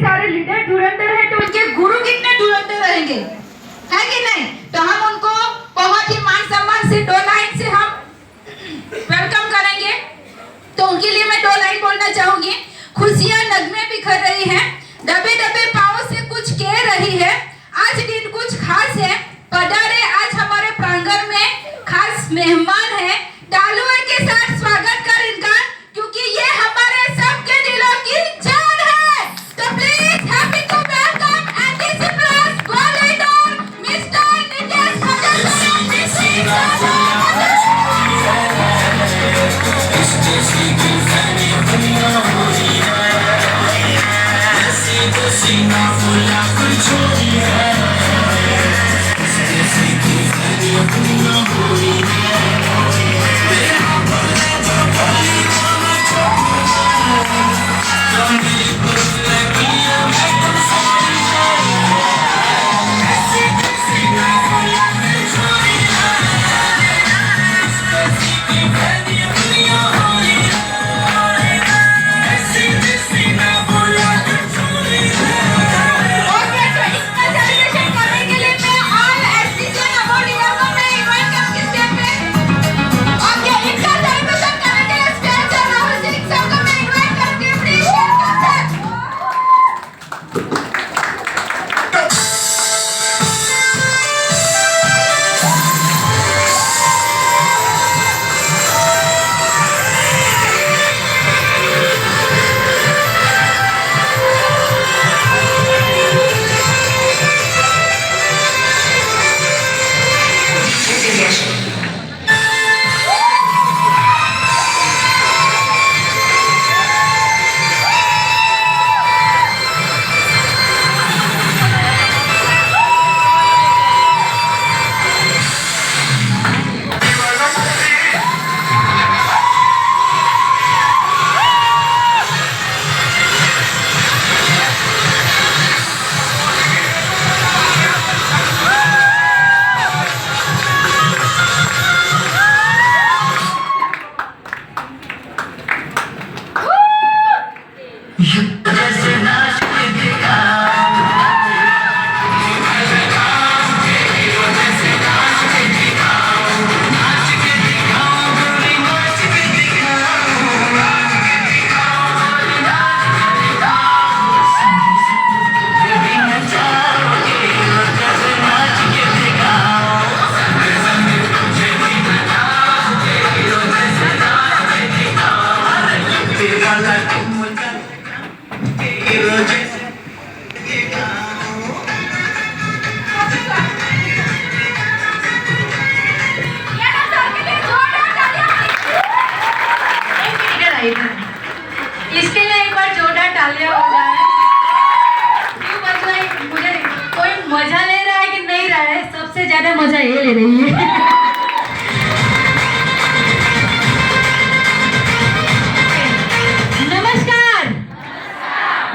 सारे लीडर धुरंधर हैं, तो उनके गुरु कितने धुरंधर रहेंगे, है कि नहीं? तो हम उनको बहुत ही मान सम्मान से 2 लाइन से हम वेलकम करेंगे। तो उनके लिए मैं 2 लाइन बोलना चाहूंगी। खुशियां नगमे बिखर रही हैं, दबे दबे पाँव से कुछ कह रही है, आज दिन कुछ खास है, पधारे आज हमारे प्रांगण में खास मेहमान है, तालियों के साथ स्वागत कर इनका, क्योंकि ये हमारे सबके दिलों की जान है। तो please happy to welcome and discipline corridor mister Nitesh इसके लिए एक बार जोरदार तालियां हो जाए। क्यों बच्चों, मुझे कोई मजा ले रहा है कि नहीं रहा है? सबसे ज्यादा मजा ये ले रही है। नमस्कार,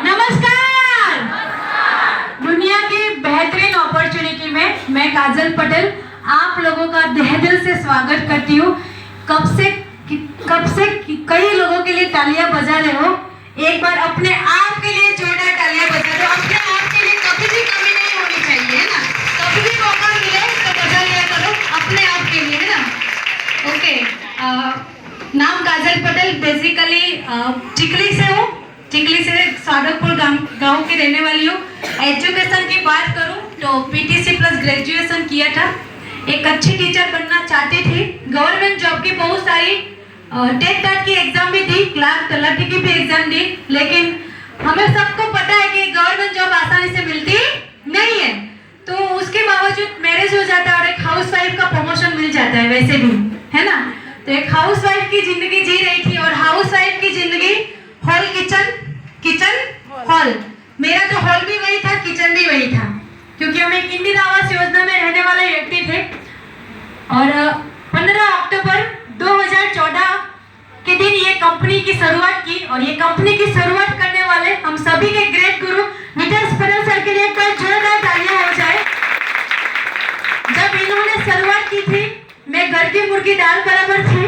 नमस्कार। दुनिया की बेहतरीन अपॉर्चुनिटी में मैं काजल पटेल आप लोगों का तहे दिल से स्वागत करती हूँ। कब से कई लोगों के लिए तालियां बजा रहे हो, एक बार अपने आप के लिए जोरदार तालियां बजा दो। अपने आप के लिए कभी भी कमी नहीं होनी चाहिए, है ना? कभी भी मौका मिले तो बजा लिया करो अपने आप के लिए, है ना? ओके, नाम काजल पटेल, बेसिकली चिखली से हूँ, चिखली से सादकपुर गांव की रहने वाली हूँ। एजुकेशन की बात करूँ तो पीटीसी प्लस ग्रेजुएशन किया था। एक अच्छी टीचर बनना चाहती थी। गवर्नमेंट जॉब की बहुत सारी टेट टाट की एग्जाम भी दी, क्लार्क तलाटी की भी एग्जाम दी, लेकिन हमें सबको पता है कि गवर्नमेंट जॉब आसानी से मिलती नहीं है। तो उसके बावजूद मैरिज हो जाता है और एक हाउसवाइफ का प्रमोशन मिल जाता है, वैसे भी, है ना? तो एक हाउसवाइफ की जिंदगी जी रही थी, और हाउसवाइफ की जिंदगी हॉल किचन, किचन हॉल। मेरा तो हॉल भी वही था, किचन भी वही था, क्योंकि हम एक इंदिरा आवास योजना में रहने वाले व्यक्ति थे। और 15 अक्टूबर 2014 के दिन ये कंपनी की शुरुआत की, और ये कंपनी की शुरुआत करने वाले हम सभी के ग्रेट गुरु नितेश पटेल सर के लिए एक बार जोरदार तालियां हो जाए। जब इन्होंने शुरुआत की थी, मैं घर की मुर्गी दाल बराबर थी,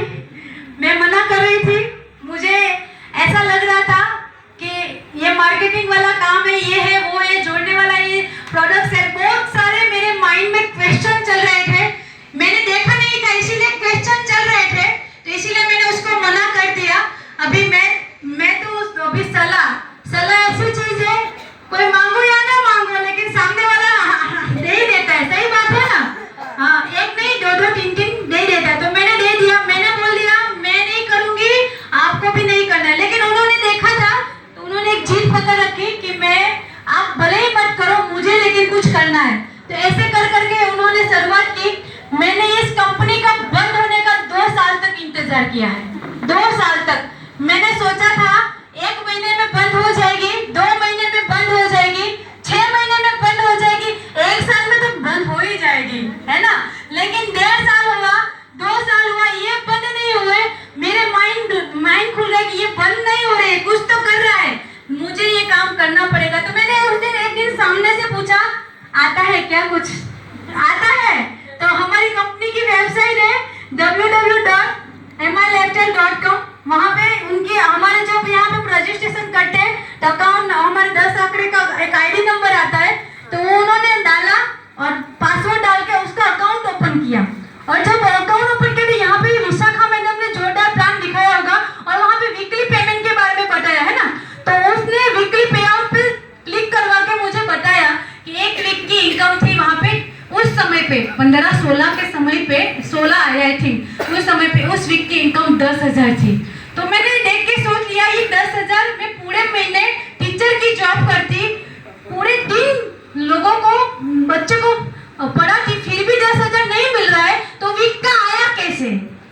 मैं मना कर रही थी। मुझे ऐसा लग रहा था कि ये मार्केटिंग वाला काम है, ये करना है। तो ऐसे कर करके उन्होंने शुरुआत की। मैंने इस कंपनी का बंद होने का 2 साल तक इंतजार किया है। 2 साल तक मैंने सोचा था 1 महीने में बंद हो जाएगी, 2 महीने में बंद हो जाएगी, 6 महीने में बंद हो जाएगी, 1 साल में तो बंद हो ही जाएगी, है ना। लेकिन 1.5 साल हुआ, 2 साल हुआ, ये बंद नहीं हुए। मेरे माइंड खुल गया कि ये बंद नहीं हो रहे, कुछ तो कर रहा है, मुझे ये काम करना पड़ेगा। तो मैंने उस दिन एक दिन सामने से पूछा, आता है क्या कुछ? आता है। तो हमारी कंपनी की वेबसाइट है www.milifestyle.com। वहाँ पे उनकी हमारे जब यहाँ पे रजिस्ट्रेशन करते हैं तो अकाउंट हमारे 10 आंकड़े का एक आईडी नंबर आता है, तो वो उन्होंने डाला और पासवर्ड डाल के उसका अकाउंट ओपन किया। और जब अकाउंट ओपन किया तो यहाँ पे विशाखा मैडम ने जोरदार प्लान दिखाया होगा और वहाँ पे वीकली पेमेंट के बारे में बताया है ना। तो उसने वीकली पे आउट पे क्लिक करवा के मुझे बताया कि 1 वीक की इनकम थी वहाँ पे उस समय पे 15-16 के समय पे 16 आई थिंक उस समय पे उस वीक की इनकम 10,000 थी। तो मैंने देख के सोच लिया ये 10,000 में पूरे महीने टीचर की जॉब करती, पूरे दिन लोगों को बच्चों को पढ़ाती, फिर भी 10,000 नहीं मिल रहा है तो वीक का आया कैसे।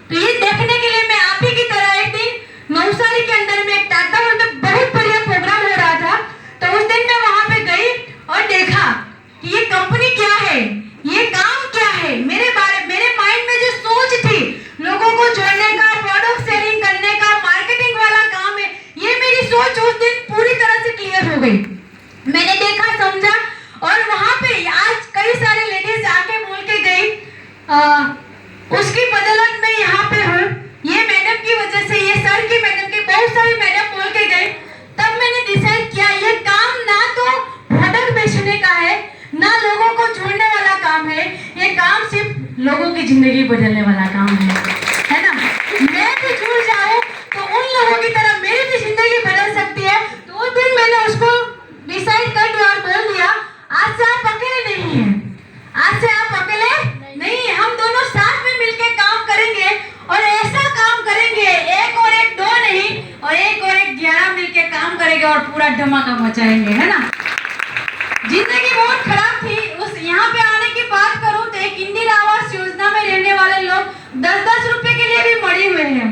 तो ये देखने के लिए मैं आप ही की तरह एक दिन नवसारी के अंदर में एक टाटा हॉल में बहुत बढ़िया प्रोग्राम हो रहा था। तो उस दिन मैं वहां पे गई और देखा कि ये कंपनी क्या है, ये काम क्या है। मेरे माइंड में जो सोच थी लोगों को जोड़ने का, प्रोडक्ट सेलिंग करने का, मार्केटिंग वाला काम है, ये मेरी सोच उस दिन पूरी तरह से क्लियर हो गई। मैंने देखा, समझा और वहां पे आज कई सारे लेडीज आके बोल के गई उसकी बदौलत मैं यहाँ पे हूँ, ये मैडम की वजह से, ये सर की मैडम की, बहुत सारी मैडम बोल के गए। तब मैंने डिसाइड किया ये काम ना तो प्रोडक्ट बेचने का है, ना लोगों को जोड़ने वाला काम है, ये काम सिर्फ लोगों की जिंदगी बदलने वाला काम है ना। मैं भी जुड़ जाऊं तो उन लोगों की तरह मेरी भी जिंदगी बदल सकती है। तो उस दिन मैंने उसको डिसाइड कर लिया और बोल दिया आज से आप अकेले नहीं हैं, आज से आप अकेले नहीं है, हम दोनों साथ में मिलकर काम करेंगे और ऐसा काम करेंगे 1 और 1 2 नहीं और 1 और 1 11 मिलकर काम करेंगे और पूरा धमाका मचाएंगे, है ना। जिंदगी बहुत खराब थी। उस यहाँ पे आने की बात करूं तो एक इंदिरा आवास योजना में रहने वाले लोग 10-10 रुपए के लिए भी मरे हुए हैं,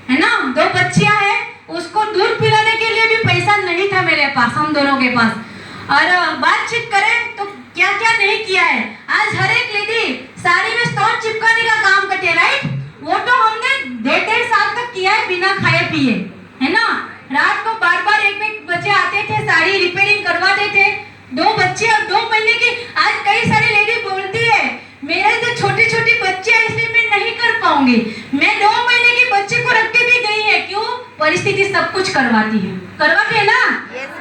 है ना। 2 बच्चियां हैं, उसको दूध पिलाने के लिए भी पैसा नहीं था मेरे पास, हम दोनों के पास। और बातचीत करें तो क्या क्या नहीं किया है। आज हर एक लेडी साड़ी में स्टोन चिपकाने का काम करती है, राइट। वो तो हमने 1.5 साल तक किया है बिना खाए पिए, है ना। रात को बार-बार एक बच्चे आते थे, साड़ी रिपेयरिंग करवाते थे। 2 बच्चे और 2 महीने की। आज कई सारी लेडी बोलती है मेरे जो छोटी-छोटी बच्चे हैं इसलिए मैं नहीं कर पाऊंगी। मैं 2 महीने की बच्चे को रख के भी गई है, क्यों? परिस्थिति सब कुछ करवाती है ना।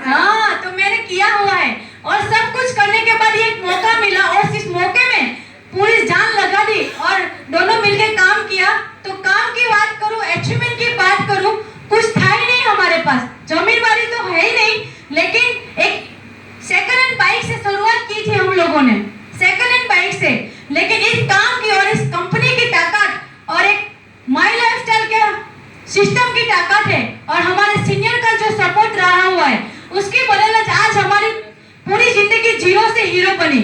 हाँ, तो मैंने किया हुआ है और सब कुछ करने के बाद ये एक मौका मिला और इस मौके में पूरी जान लगा दी और दोनों मिलकर काम किया। तो काम की बात करूं, अचीवमेंट की बात करूं, कुछ था ही नहीं हमारे पास, जमीनदारी तो है ही नहीं, लेकिन एक सेकंड हैंड बाइक से शुरुआत की थी हम लोगों ने, सेकंड हैंड बाइक से। लेकिन इस काम की और इस कंपनी की ताकत और एक माई लाइफस्टाइल के सिस्टम की ताकत है और हमारे सीनियर का जो सपोर्ट रहा हुआ है उसकी बदौलत आज हमारी पूरी जिंदगी जीरो से हीरो बनी।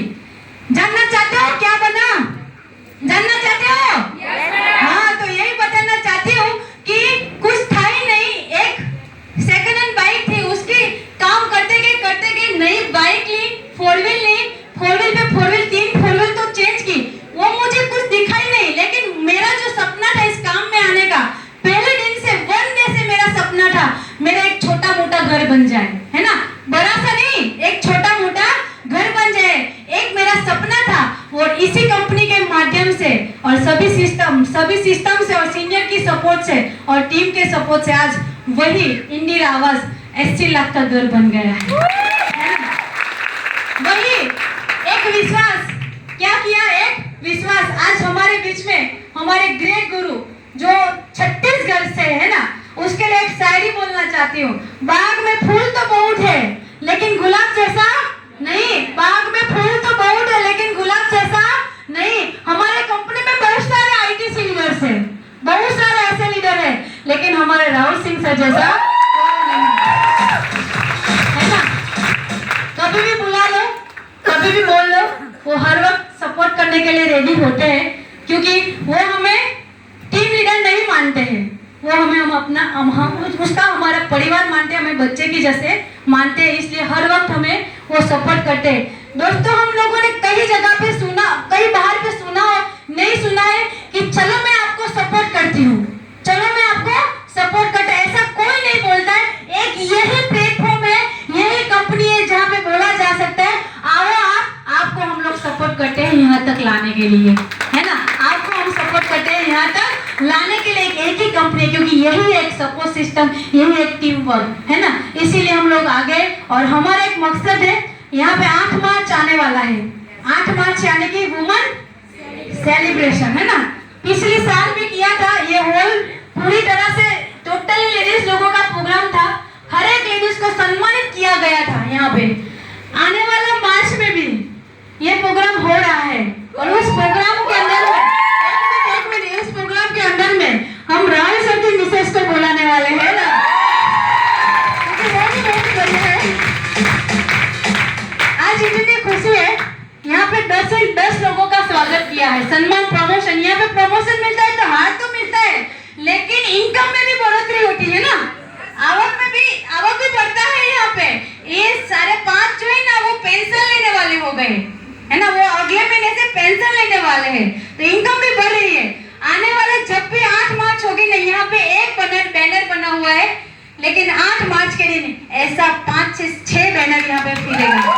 जानना चाहते हो क्या बना? जानना चाहते हो? हाँ, तो यही बताना चाहती हूँ कि कुछ था ही नहीं, एक सेकंड हैंड बाइक थी, उसकी काम करते गए नई बाइक ली, 4 व्हील ली, 4 व्हील पे 4 व्हील 3 4 व्हील तो चेंज की। वो मुझे कुछ दिखा ही नहीं, लेकिन मेरा जो सपना था इस काम में आने का, पहले दिन से 1 डे से मेरा सपना था मेरा एक छोटा मोटा घर बन जाए, है ना। बड़ा सा नहीं, एक छोटा मोटा घर बन जाए, एक मेरा सपना था। और इसी कंपनी के माध्यम से और सभी सिस्टम से और सीनियर की सपोर्ट से और टीम के सपोर्ट से आज वही इंदिरा आवास 80 लाख का घर बन गया है ना? वही एक विश्वास, क्या किया? एक विश्वास। आज हमारे बीच में हमारे ग्रेट गुरु जो छत्तीसगढ़ से है ना, उसके लिए एक शायरी बोलना चाहती हूँ। बाग में फूल तो बहुत है लेकिन गुलाब जैसा नहीं, बाग में फूल तो बहुत है लेकिन गुलाब जैसा नहीं। हमारे कंपनी में बहुत सारे आईटी लीडर्स हैं, बहुत सारे ऐसे लीडर हैं, लेकिन हमारे राहुल सिंह सर जैसा है ना। कभी भी बुला लो, कभी भी बोल लो, वो हर वक्त सपोर्ट करने के लिए रेडी होते हैं, क्योंकि वो हमें टीम लीडर नहीं मानते हैं, वो हम अपना हम उसका हमारा परिवार मानते हैं, हमें बच्चे की जैसे मानते हैं, इसलिए हर वक्त हमें वो सपोर्ट करते हैं। दोस्तों, हम लोगों ने कई जगह पे सुना, कई बाहर पे सुना नहीं सुना है कि चलो मैं आपको सपोर्ट करती हूँ, चलो मैं आपको सपोर्ट करता, ऐसा कोई नहीं बोलता है। एक यही प्लेटफॉर्म है, यही कंपनी है जहाँ पे बोला जा सकता है आओ आपको हम लोग सपोर्ट करते हैं यहाँ तक लाने के लिए, है ना, आपको हम सपोर्ट करते हैं यहाँ तक लाने के लिए। एक ही कंपनी है, क्योंकि यही एक सपोर्ट सिस्टम, यही एक टीम वर्क है ना, इसीलिए हम लोग आ गए। और हमारा एक मकसद है, यहाँ पे 8 मार्च आने वाला है, 8 मार्च यानी कि वुमन सेलिब्रेशन है ना। पिछले साल भी किया था, ये होल पूरी तरह से टोटल लेडीज लोगों का प्रोग्राम था, हर एक लेडीज को सम्मानित किया गया था यहाँ पे। आने वाला मार्च में भी ये प्रोग्राम हो रहा है, और उस प्रोग्राम के अंदर उस प्रोग्राम के अंदर में हम राय सर की मिसेस को बुलाने वाले हैं ना, आज इतनी खुशी है। यहाँ पे 10 से 10 लोगों का स्वागत किया है, सम्मान, प्रमोशन, यहाँ पे प्रमोशन मिलता है तो हाथ तो मिलता है, लेकिन इनकम में भी बढ़ोतरी होती है ना, आवक भी बढ़ता है। यहाँ पे ये 5.5 जो है ना, वो पेंशन लेने वाले हो गए है ना, वो अगले महीने से पेंशन लेने वाले हैं, तो इनकम भी बढ़ रही है। आने वाले जब भी 8 मार्च होगी ना, यहाँ पे एक बैनर बना हुआ है, लेकिन 8 मार्च के दिन ऐसा 5 से 6 बैनर यहाँ पे फिरेगा,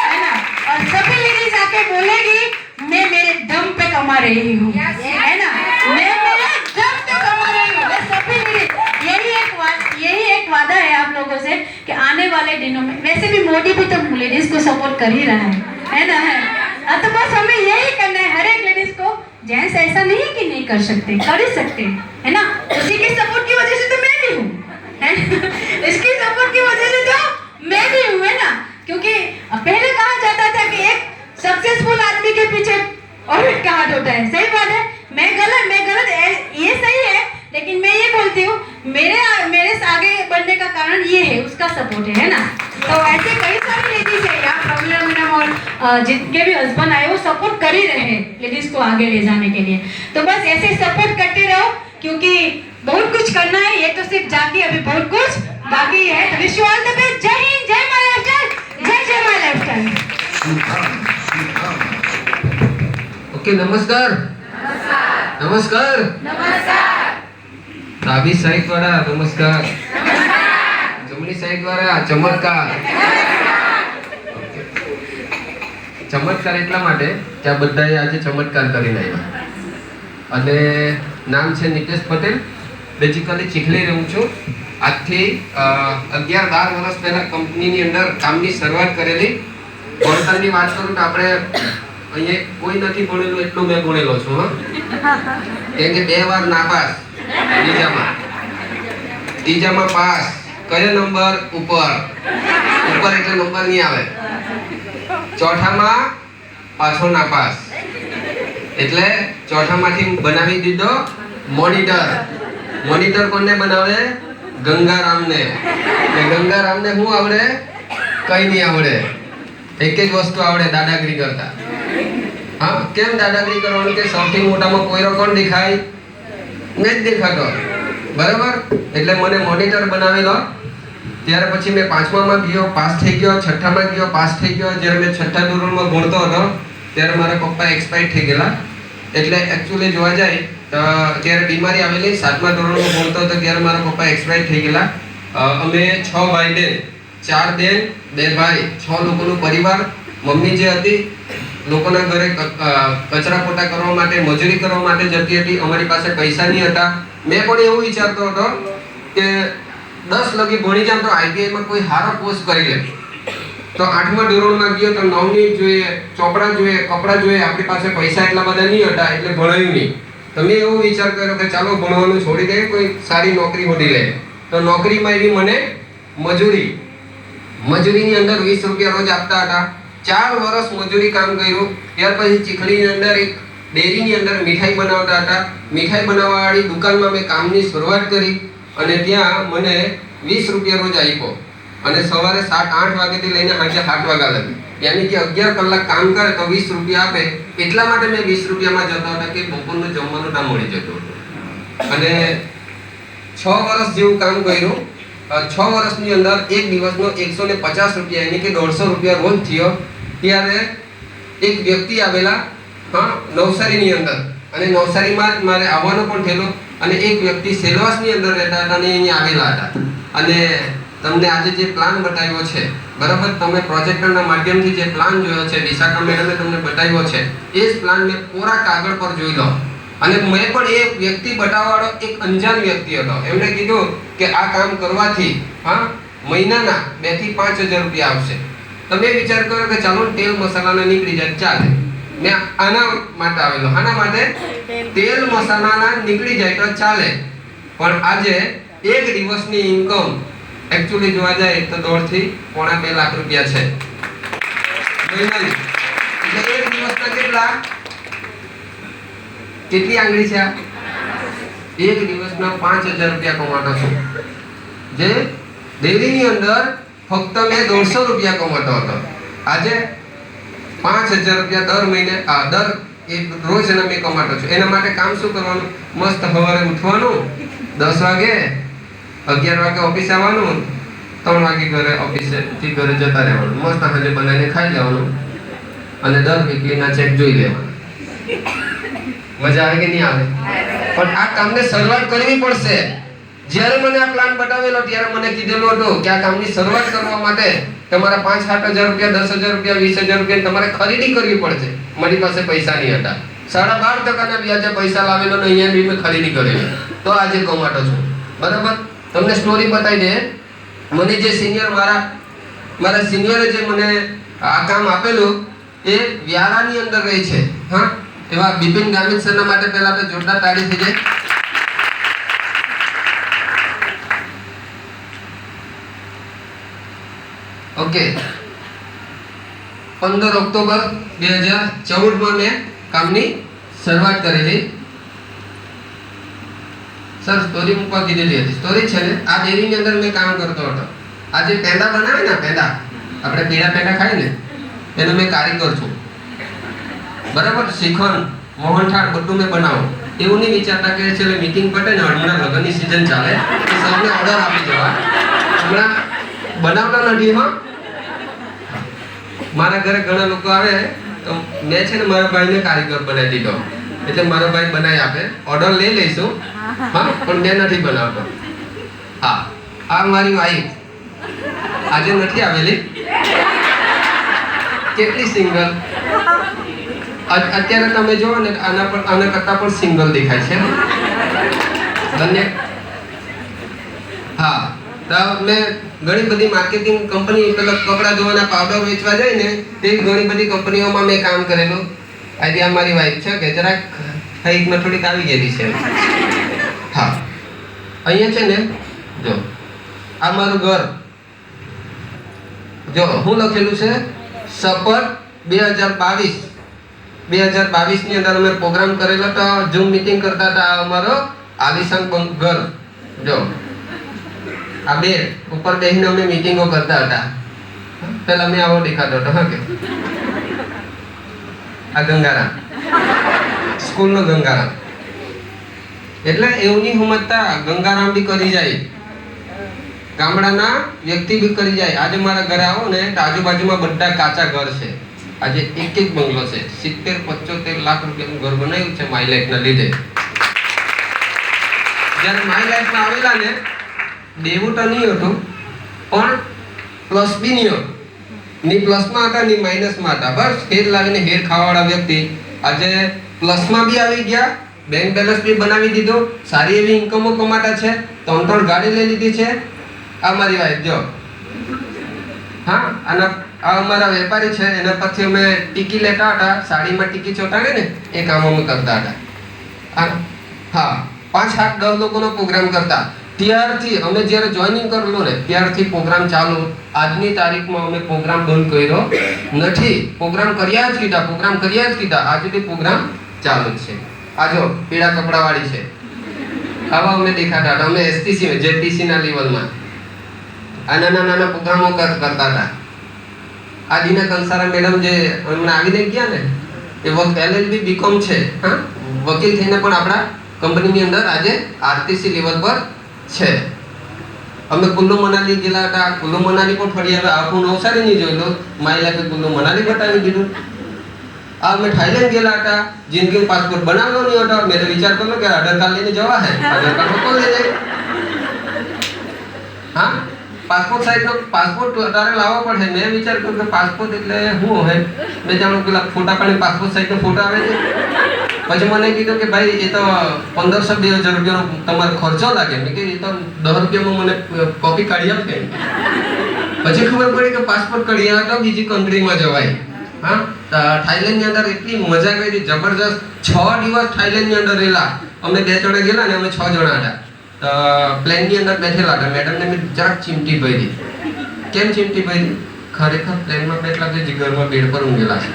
है ना, और सभी लेडीज आके बोलेगी मैं मेरे दम पे कमा रही हूँ, है ना, मैं मेरे दम पे कमा रही हूँ। सभी लेडीज, यही एक वादा है आप लोगों से कि आने वाले दिनों में, वैसे भी मोदी भी तो लेडीज को सपोर्ट कर ही रहा है ना, है तो बस हमें यही करना है, हर एक लेडीज को। जेंट्स ऐसा नहीं है कि नहीं कर सकते, कर ही सकते है ना, उसी की सपोर्ट की वजह से तो मैं भी हूँ, इसकी सपोर्ट की वजह से तो मैं भी हूँ, है ना, क्योंकि पहले कहा जाता था कि एक सक्सेसफुल आदमी के पीछे ऑर्बिट का हाथ होता है, सही बात है, मैं गलत ये सही है, लेकिन मैं ये बोलती हूँ मेरे से आगे बढ़ने का कारण ये है, उसका सपोर्ट है ना। तो ऐसे कई सारी लेडीज है यहाँ, प्रॉब्लम मैडम और जिनके भी हस्बैंड आए वो सपोर्ट कर ही रहे हैं लेडीज को आगे ले जाने के लिए। तो बस ऐसे सपोर्ट करते रहो, क्योंकि बहुत कुछ करना है, ये तो सिर्फ जाके अभी बहुत कुछ बाकी है। तो wish you all the best. जय हिंद, जय माय लाइफस्टाइल, जय माय लाइफस्टाइल। ओके, नमस्कार नमस्कार ડાબી સાઈડ વાળા નમસ્કાર, જમણી સાઈડ વાળા ચમત્કાર। ચમત્કાર એટલા માટે કે આ બધાએ આજે ચમત્કાર કરીને આવ્યા, અને નામ છે નિતેશ પટેલ, બેઝિકલી ચીખલી રહું છું। આજથી 11-12 વર્ષ પહેલા કંપનીની અંદર કામની શરૂઆત કરેલી। ભણતરની વાત કરું તો આપણે અહીંયા કોઈ નથી ભણેલું એટલું મેં ભણેલો છું, કેમ કે 2 વાર નાપાસ, ત્રીજામાં પાસ, કયો નંબર ઉપર એટલે નંબર નહીં આવે, ચોથામાં પાછો નાપાસ, એટલે ચોથામાંથી બનાવી દીધો મોનિટર કોને બનાવે? ગંગારામને। ગંગારામને શું આવડે? કઈ નહીં આવડે, એક જ વસ્તુ આવડે, દાદાગીરી કરતા। હા, કેમ દાદાગીરી કરવાનું? કે સૌથી મોટામાં કોયરો કોણ દેખાય? नहीं देखातो, बराबर। એટલે મને મોનિટર બનાવેલો। ત્યાર પછી મેં 5મા માં ગયો, પાસ થઈ ગયો, 6થા માં ગયો, પાસ થઈ ગયો। જ્યારે મેં 6થા ધોરણમાં ભણતો હતો ત્યારે મારા પપ્પા એક્સપાયર થઈ ગયેલા, એટલે એક્ચ્યુઅલી જોવા જાય તો ત્યારે બીમારી આવેલી। 7મા ધોરણમાં ભણતો હતો ત્યારે મારા પપ્પા એક્સપાયર થઈ ગયેલા। અમે 6 ભાઈ બેન, 4 બેન 2 ભાઈ, 6 લોકોનો પરિવાર। મમ્મી જે હતી લોકોના ઘરે કચરા પોતા કરવા માટે, મજૂરી કરવા માટે જતી હતી। અમારી પાસે પૈસા નહીં હતા। મેં પણ એવું વિચારતો હતો કે 10 લગી ભણી જામ તો આઈટીઆઈ માં કોઈ સારો કોર્સ કરી લે। તો 8મા ધોરણમાં ગયો તો નવની જોઈએ, ચોપડા જોઈએ, કપડા જોઈએ, આપણી પાસે પૈસા એટલા બધા નહીં હતા, એટલે ભણાયું નહીં। તો મેં એવો વિચાર કર્યો કે ચાલો ભણવાનું છોડી દઈએ, કોઈ સારી નોકરી શોધી લે। તો નોકરીમાં એવી મને મજૂરીની અંદર 20 રૂપિયા રોજ આપતા હતા। 4 વર્ષ મજૂરી કામ કર્યું। ત્યાર પછી ચીખલીની અંદર એક ડેરીની અંદર મીઠાઈ બનાવતા હતા। મીઠાઈ બનાવવાવાળી દુકાનમાં મેં કામની શરૂઆત કરી, અને ત્યાં મને 20 રૂપિયા રોજ આપ્યો, અને સવારે 7-8 વાગ્યાથી લઈને સાંજે 7 વાગ્યા લગી યાની કે 11 કલાક કામ કરે તો 20 રૂપિયા આપે. એટલા માટે મેં 20 રૂપિયામાં જતો હતો કે બપોરનું જમવાનું ના મળી જતું હતું. અને 6 વર્ષ જેવું કામ કર્યું. 6 વર્ષની અંદર એક દિવસનો 150 રૂપિયા એટલે કે 150 રૂપિયા રોજ થયો. ત્યારે એક વ્યક્તિ આવેલા નવસારીની અંદર, અને નવસારીમાં મારે આવવાનો પણ થયેલો, અને એક વ્યક્તિ સેલવાસની અંદર રહેતા હતા અને અહીંયા આવેલા હતા. અને તમને આજે જે પ્લાન બતાવ્યો છે, બરાબર, તમે પ્રોજેક્ટરના માધ્યમથી જે પ્લાન જોયો છે, વિશાખા મેડમે તમને બતાવ્યો છે, એ જ પ્લાન મેં કોરા કાગળ પર જોઈ લો. અને મેં પણ એ વ્યક્તિ બતાવવાળો એક અંજાન વ્યક્તિ હતો. એમણે કીધું કે આ કામ કરવાથી મહિનાના 2 થી 5,000 રૂપિયા આવશે. તમે વિચાર કરો કે ચાલો તેલ મસાલાના નીકળી જાય, ચાલે. મેં આના માટે આવેલો, આના માટે તેલ મસાલાના નીકળી જાય તો ચાલે. પણ આજે એક દિવસની ઇન્કમ એકચ્યુઅલી જોવા જાય તો 1.5 થી 1.5 લાખ રૂપિયા છે મહિનાની. એટલે એક દિવસના કેટલી આંગળી છે? એક દિવસના 5,000 રૂપિયા કમાતો છું. જે ડેરીની અંદર ફક્ત મેં 150 રૂપિયા કમાતો હતો, આજે 5,000 રૂપિયા દર મહિને રોજના મેં કમાતો છું. એના માટે કામ શું કરવાનું? મસ્ત સવારે ઉઠવાનું, 10 વાગે 11 વાગે ઓફિસ આવવાનું, 3 વાગે ઘરે ઓફિસથી ઘરે જતા રહેવાનું, મસ્ત સાંજે બનાવીને ખાઈ લેવાનું, અને દર વીકલીના ચેક જોઈ લેવાના. મજા આવે કે નહીં આવે? પણ આ કામને શરૂઆત કરવી પડશે. જ્યારે મને આ પ્લાન બતાવેલો ત્યારે મને કીધેલું હતું કે આ કામની શરૂઆત કરવા માટે તમારા 5-7,000 રૂપિયા, 10,000 રૂપિયા, 20,000 રૂપિયા તમારે ખરીદી કરવી પડશે. મારી પાસે પૈસા નહીં હતા. 12.5% વ્યાજે પૈસા લાવેલો ને અહીંયા બી મેં ખરીદી કરેલી, તો આજે કમાતો છું. બરાબર, તમને સ્ટોરી બતાવી દે. મને જે સિનિયર મારા સિનિયરે જે મને આ કામ આપેલું એ વ્યારાની અંદર રહે છે. એવા બિપિન ગામિત સરના માટે પહેલા તો જોરદાર તાળી થઈ જાય. ઓકે, 15 ઓક્ટોબર 2014 મેં કામની શરૂઆત કરેલી. સર સ્ટોરી મૂકવા કીધેલી હતી. સ્ટોરી છે ને, આ ડેરીની અંદર મેં કામ કરતો હતો. આ જે પેંડા બનાવે ને, પેંડા આપણે પીળા પેંડા ખાય ને, એનો મેં કારીગર છું. બરાબર, શ્રીખંડ, મોહનથાળ બધું મેં બનાવું. એવું નહીં વિચારતા કે છે મીટિંગ પટે ને હમણાં લગ્નની સિઝન ચાલે કે સૌને ઓર્ડર આપી જવા. હમણાં બનાવતા નથી. મારા ઘરે ઘણા લોકો આવે તો મેં છે ને મારા ભાઈને કારીગર બનાવી દીધો. એટલે મારો ભાઈ બનાવી આપે, ઓર્ડર લઈ લઈશું. પણ મેં નથી બનાવતો. આ મારી વાઈફ આજે નથી આવેલી. કેટલી સિંગલ અત્યારે તમે જોવો ને, આના કરતા પણ સિંગલ દેખાય છે. ધન્ય. તો મેં ઘણી બધી માર્કેટિંગ કંપની, પેલા કપડા ધોવાના પાવડર વેચવા જાય ને, તેવી ઘણી બધી કંપનીઓમાં મેં કામ કરેલું. આજે આ મારી વાઈફ છે કે જરાક હાઈટમાં થોડીક આવી ગયેલી છે. અહીંયા છે ને, જો આ મારું ઘર, જો હું લખેલું છે શપથ 2022 ની અંદર અમે પ્રોગ્રામ કરેલો હતો. ઝૂમ મીટિંગ કરતા હતા. અમારો આલિશાન ઘર, જો આ બેડ ઉપર બેસીને અમે મીટિંગો કરતા હતા. પેલા મેં આવો દેખાતો હતો. કે આ ગંગારામ, સ્કૂલનો ગંગારામ. એટલે એવું નહીં સમજતા, ગંગારામ બી કરી જાય, ગામડાના વ્યક્તિ બી કરી જાય. આજે મારા ઘરે આવો ને તો આજુબાજુમાં બધા કાચા ઘર છે. આજે એક બંગલો છે. 70-75 લાખ રૂપિયાનું ઘર બનાવ્યું છે માય લાઈફના લીધે. જ્યારે માય લાઈફમાં આવેલા ને, દેવું તો નહીં હતું, પણ પ્લસ બી નહીં હતું. ની પ્લસમાં હતા ની માઇનસમાં હતા. બસ હેર લાવીને હેર ખાવાવાળા વ્યક્તિ આજે પ્લસમાં બી આવી ગયા, બેંક બેલેન્સ બી બનાવી દીધો, સારી એવી ઇન્કમો કમાતા છે, 3 ગાડી લઈ લીધી છે. આ મારી વાઈફ જો, આ અમારા વેપારી છે. એના પછી અમે ટીકી લેતા હતા, સાડીમાં ટીકી ચોટાડે ને, એ કામ અમે કરતા હતા. 5-8-10 લોકોનો પ્રોગ્રામ કરતા. ત્યારથી અમે જ્યારે જોઈનિંગ કરેલું ને, ત્યારથી પ્રોગ્રામ ચાલુ. આજની તારીખમાં અમે પ્રોગ્રામ બંધ કર્યો નથી. પ્રોગ્રામ કર્યા જ કીધા. આજ સુધી પ્રોગ્રામ ચાલુ જ છે. આ જો પીળા કપડાવાળી છે, આવા અમે દેખાતા હતા. અમે એસટીસી જેટીસી ના લેવલમાં આ નાના પ્રોગ્રામો કરતા હતા. આ દીના કંસારા મેડમ જે હમણાં આવીને ગયા ને એ LLB BCom છે, હા, વકીલ થઈને પણ આપણા કંપનીની અંદર આજે RTC લેવલ પર છે. અમે કુલ્લુ મનાલી ગયેલા હતા, કુલ્લુ મનાલી પણ ફરી આવ્યા. આખું નવસારી નહીં જોયેલું, મારી લાગે કુલ્લુ મનાલી બતાવી દીધું. આ અમે થાઈલેન્ડ ગયેલા હતા, જિંદગીમાં પાસપોર્ટ બનાવેલો નહીં હતો. મેં તો વિચાર કર્યો કે આધાર કાર્ડ લઈને જવા હે, આધાર કાર્ડ કોણ લઈ જાય? હા, પાસપોર્ટ સાઈઝનો પાસપોર્ટ તારે લાવવો પડે. મેં વિચાર કર્યો કે પાસપોર્ટ એટલે શું હોય? મેં જાણું પેલા ફોટા પાડી પાસપોર્ટ સાઈઝનો ફોટો આવે છે. પછી મને કીધું કે ભાઈ એ તો 1500-2000 રૂપિયાનો તમારો ખર્ચો લાગે. મેં કીધું એ તો 10 રૂપિયામાં મને કોપી કાઢી આપે. પછી ખબર પડી કે પાસપોર્ટ કાઢી આવે તો બીજી કન્ટ્રીમાં જવાય. હા, થાઈલેન્ડની અંદર એટલી મજા કરી, જબરજસ્ત. 6 દિવસ થાઈલેન્ડની અંદર રહેલા. અમે 2 જણા ગયેલા ને અમે 6 જણા હતા. પ્લેનની અંદર બેઠેલા હતા. મેડમને મેં જરાક ચીમટી ભરી. કેમ ચીમટી ભરી? ખરેખર પ્લેનમાં બેઠલા કે જીગરમાં બેડ પર ઊંઘેલા છે.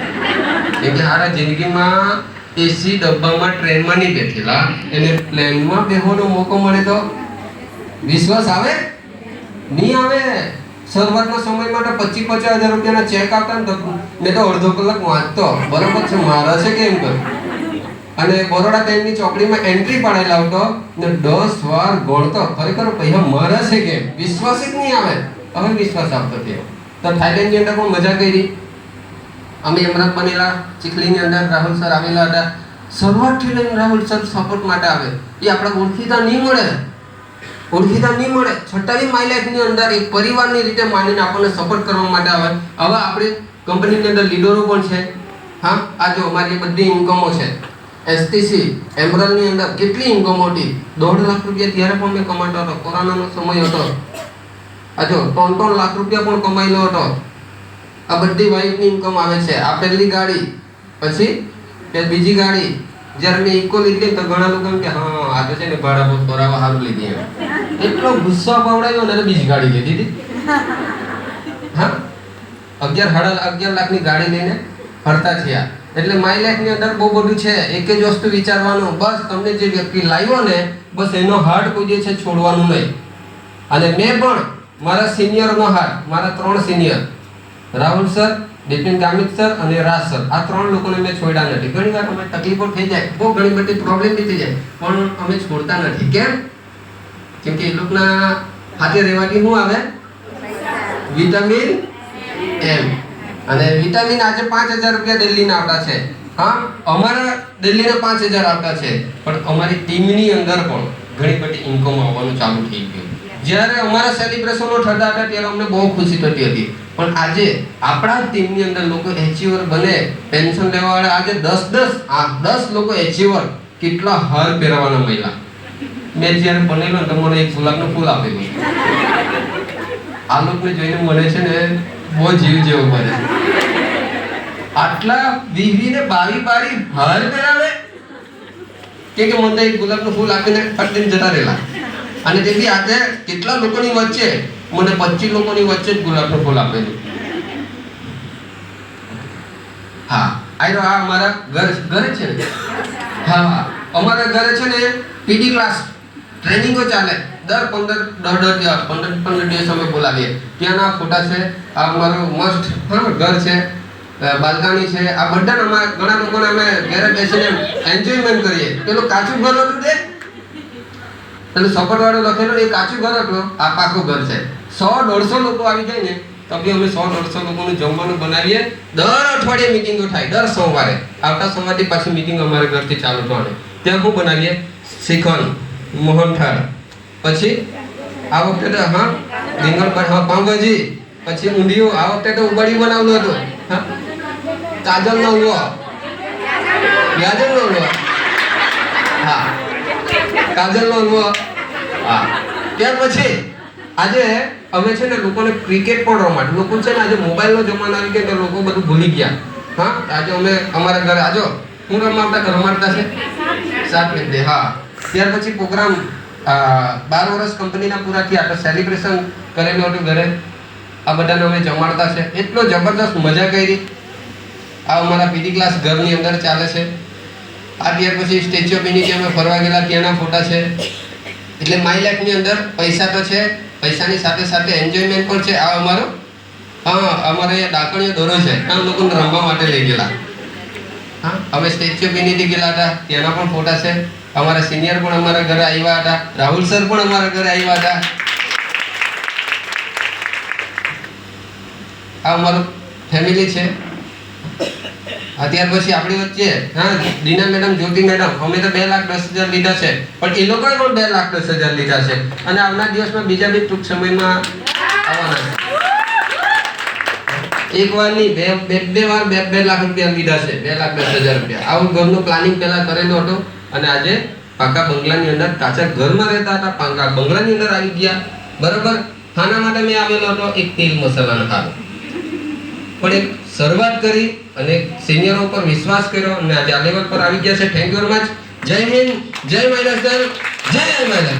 કેમ કે હારા જિંદગીમાં એસી ડબ્બામાં ટ્રેનમાં નહીં બેઠેલા, એને પ્લેનમાં બેસવાનો મોકો મળે તો વિશ્વાસ આવે? નહીં આવે. શરૂઆતના સમયમાં તો 25,000 રૂપિયાના ચેક આવતા ને તો મેં તો અડધો કલાક વાંચતો, બરોબર છે મારા છે કેમ કર. અને બરોડા બેંકની ચોકડીમાં એન્ટ્રી પાડેલા આવતો ને 10 વાર ગણતો, ખરેખર પૈસા મારા છે કેમ. વિશ્વાસ જ નહીં આવે. હવે વિશ્વાસ આવતો થયો. તો થાઈલેન્ડની અંદર પણ મજા કરી. અમે એમરાત બનેલા, ચીખલીની અંદર રાહુલ સર આવેલા હતા. શરૂઆતથી લઈને રાહુલ સર સપોર્ટ માટે આવે. એ આપણે ઓળખીતા નહીં મળે, છઠ્ઠાની માય લાઈફની અંદર એક પરિવારની રીતે માનીને આપણને સપોર્ટ કરવા માટે આવે. હવે આપણી કંપનીની અંદર લીડરો પણ છે. હા, આ જો અમારી બધી ઇન્કમો છે. STC એમરલ્ડની અંદર કેટલી ઇન્કમો હતી? 1.5 લાખ રૂપિયા ત્યારે પણ મેં કમાતો હતો. કોરોનાનો સમય હતો. આ જો 3 લાખ રૂપિયા પણ કમાયેલો હતો. આ બધી વાઇફની ઇન્કમ આવે છે. આ પહેલી ગાડી, પછી બીજી ગાડી. જ્યારે મેં ઇકો લીધી તો ઘણા લોકો એમ કે હા આ તો છે ને ભાડા બહુ કરાવવા સારું લીધી એમ. એટલો ગુસ્સો પવડાવ્યો ને બીજી ગાડી લીધી હતી. હા, 11 લાખની ગાડી લઈને ફરતા થયા. એટલે માય લાઈફની અંદર બહુ બધું છે. એક જ વસ્તુ વિચારવાનું, બસ તમને જે વ્યક્તિ લાવ્યો ને બસ એનો હાર્ટ કોઈ જે છે છોડવાનું નહીં. અને મેં પણ મારા સિનિયરનો હાર્ટ, મારા 3 senior Rahul sir, Bipin Gamit sir અને રાજ સર, આ 3 લોકોને મેં છોડ્યા નથી. ઘણી વાર અમે તકલીફો થઈ જાય, બહુ ઘણી બધી પ્રોબ્લેમ બી થઈ જાય, પણ અમે છોડતા નથી. કેમ? કેમ કે એ લોકોના હાથે રહેવાથી શું આવે? Vitamin M. અને વિટામિન આજે 5,000 રૂપિયા દિલ્હીના આવતા છે. હા, અમારા દિલ્હીના 5,000 આવતા છે. પણ અમારી ટીમની અંદર પણ ઘણી બધી ઇન્કમ આવવાનું ચાલુ થઈ ગયું. જ્યારે અમારા સેલિબ્રેશનો થતા હતા ત્યારે અમને બહુ ખુશી થતી હતી. પણ આજે આપણા ટીમની અંદર લોકો એચીવર બને, પેન્શન લેવાવાળા આજે 10 લોકો એચીવર. કેટલા હાર પહેરવાના મહિલા. મેં જ્યારે બનેલો તો મને એક ગુલાબનું ફૂલ આપેલું. આ લોકોને જોઈને મને છે ને બહુ જીવ જેવું બને. આટલા 20 ને 22 હાર પહેરાવે કે મને એક ગુલાબનું ફૂલ આપીને ફટ જતા રહેલા. અને તે બી આજે કેટલા લોકોની વચ્ચે, મને 25 લોકોની વચ્ચે જ ગુલાબનું ફૂલ આપેલું. હા, આ અમારા ઘરે છે ને. હા, અમારા ઘરે છે ને પીટી ક્લાસ ટ્રેનિંગો ચાલે. દર 15 દિવસ અમે બોલાવીએ. ત્યાંના ફોટા છે. આ અમારું મસ્ત ઘર છે, બાલ્કની છે. આ બધા ઘણા લોકોને અમે ઘરે બેસીને એન્જોયમેન્ટ કરીએ. પેલું કાચું ઘર હતું તે, પેલું સપોર્ટ વાળું લખેલું એ કાચું ઘર હતું. આ પાકું ઘર છે. 100-150 લોકો આવી જાય ને તો બી અમે 100-150 લોકોનું જમવાનું બનાવીએ. દર અઠવાડિયે મીટિંગો થાય. દર સોમવારે, આવતા સોમવારથી પાછી મીટિંગ અમારા ઘરથી ચાલુ થવાની. ત્યાં શું બનાવીએ? શ્રીખંડ, મોહનથાળ, પછી આ વખતે તો રીંગણ પાઉંભાજી, પછી ઊંધિયું. આ વખતે તો ઉબાડિયું બનાવેલું હતું. હા, કાજલનો હલવો, ગાજરનો હલવો. હા, કાજલનો હલવો. હા, ત્યાર પછી આજે અમે છે ને લોકોને ક્રિકેટ પણ રમાડ. લોકો છે ને આજે મોબાઈલનો જમાનો આવી ગયો તો લોકો બધું ભૂલી ગયા. હા, આજે અમે અમારા ઘરે આજો હું રમાડતા છે 7 મિનિટે. હા, ત્યાર પછી પ્રોગ્રામ 12 વર્ષ કંપનીના પૂરા થયા તો સેલિબ્રેશન કરેલું હતું ઘરે. આ બધાને અમે જમાડતા છે. એટલો જબરદસ્ત મજા કરી. આ અમારા પીટી ક્લાસ ઘરની અંદર ચાલે છે. આ ત્યાર પછી સ્ટેચ્યુ ઓફ યુનિટી અમે ફરવા ગયેલા, ત્યાંના ફોટા છે. એટલે માય લાઈફની અંદર પૈસા તો છે, પૈસાની સાથે સાથે એન્જોયમેન્ટ પણ છે. આ અમારો હા અમારે ડાકણીઓ દોરો છે આ લોકોને રમવા માટે લઈ ગયેલા. હા અમે સ્ટેચ્યુ ઓફ યુનિટી ગયેલા હતા, ત્યાંના પણ ફોટા છે. અમારા સિનિયર પણ અમારા ઘરે આવ્યા હતા, રાહુલ સર પણ અમારા ઘરે આવ્યા હતા. આ અમારું ફેમિલી છે. ત્યાર પછી આપણી વચ્ચે હા દીના મેડમ, જ્યોતિ મેડમ, અમે તો 2,10,000 લીધા છે, પણ એ લોકોએ પણ 2,10,000 લીધા છે અને આવનાર દિવસમાં બીજા બી ટૂંક સમયમાં આવવાના છે. એક વાર નહીં, બે વાર 2 લાખ રૂપિયા લીધા છે, 2,10,000 રૂપિયા. આવું ઘરનું પ્લાનિંગ પહેલા કરેલું હતું અને આજે પાકા બંગલાની અંદર, કાચા ઘરમાં રહેતા હતા, પાકા બંગલાની અંદર આવી ગયા. બરોબર. ખાના માટે મેં આવેલો હતો એક તેલ મસાલાનો ખાનો, પણ એક શરૂઆત કરી અને સિનિયરો પર વિશ્વાસ કર્યો અને આજે આ લેવલ પર આવી ગયા છે. Thank you very much. જય હિન્દ, જય મહિલા, જય મહિલા.